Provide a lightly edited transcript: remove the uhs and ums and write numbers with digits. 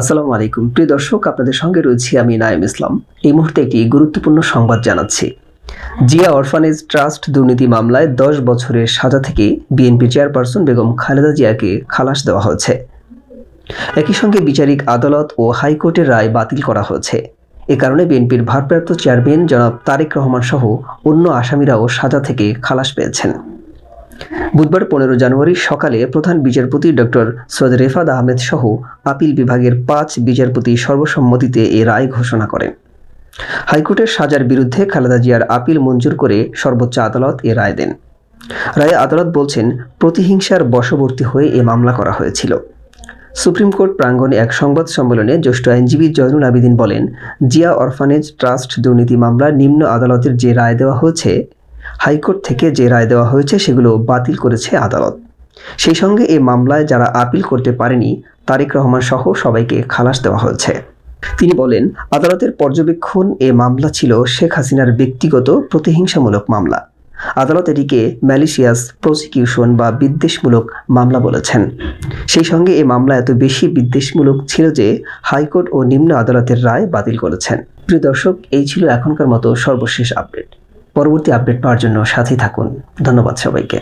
আসসালামু আলাইকুম প্রিয় দর্শক, আপনাদের সঙ্গে রয়েছি আমি নাঈম ইসলাম। এই মুহূর্তে একটি গুরুত্বপূর্ণ সংবাদ জানাচ্ছি। জিয়া অরফানেজ ট্রাস্ট দুর্নীতি মামলায় 10 বছরের সাজা থেকে বিএনপি চেয়ারপারসন বেগম খালেদা জিয়াকে খালাস দেওয়া হয়েছে। একই সঙ্গে বিচারিক আদালত ও হাইকোর্টের রায় বাতিল করা হয়েছে। এ কারণে বিএনপির ভারপ্রাপ্ত চেয়ারম্যান জনাব তারেক রহমান সহ অন্য আসামিরাও সাজা থেকে খালাস পেয়েছেন। বুধবার 15 জানুয়ারি সকালে প্রধান বিচারপতি ডক্টর সৈয়দ রেফাত আহমেদ সহ আপিল বিভাগের 5 বিচারপতি সর্বসম্মতিতে এ রায় ঘোষণা করেন। হাইকোর্টের সাজার বিরুদ্ধে খালেদা জিয়ার আপিল মঞ্জুর করে সর্বোচ্চ আদালত এ রায় দেন। রায়ে আদালত বলছেন, প্রতিহিংসার বশবর্তী হয়ে এ মামলা করা হয়েছিল। সুপ্রিম কোর্ট প্রাঙ্গণে এক সংবাদ সম্মেলনে জ্যেষ্ঠ আইনজীবী জয়নুল আবেদিন বলেন, জিয়া অরফানেজ ট্রাস্ট দুর্নীতি মামলার নিম্ন আদালতের যে রায় দেওয়া হয়েছে, হাইকোর্ট থেকে যে রায় দেওয়া হয়েছে সেগুলো বাতিল করেছে আদালত। সেই সঙ্গে এই মামলায় যারা আপিল করতে পারেনি তারেক রহমান সহ সবাইকে খালাস দেওয়া হয়েছে। তিনি বলেন, আদালতের পর্যবেক্ষণ এ মামলা ছিল শেখ হাসিনার ব্যক্তিগত প্রতিহিংসামূলক মামলা। আদালত এটিকে ম্যালিশিয়াস প্রসিকিউশন বা বিদ্বেষমূলক মামলা বলেছেন। সেই সঙ্গে এ মামলা এত বেশি বিদ্বেষমূলক ছিল যে হাইকোর্ট ও নিম্ন আদালতের রায় বাতিল করেছেন। প্রিয় দর্শক, এই ছিল এখনকার মতো সর্বশেষ আপডেট। পরবর্তী আপডেট পাওয়ার জন্য সাথেই থাকুন। ধন্যবাদ সবাইকে।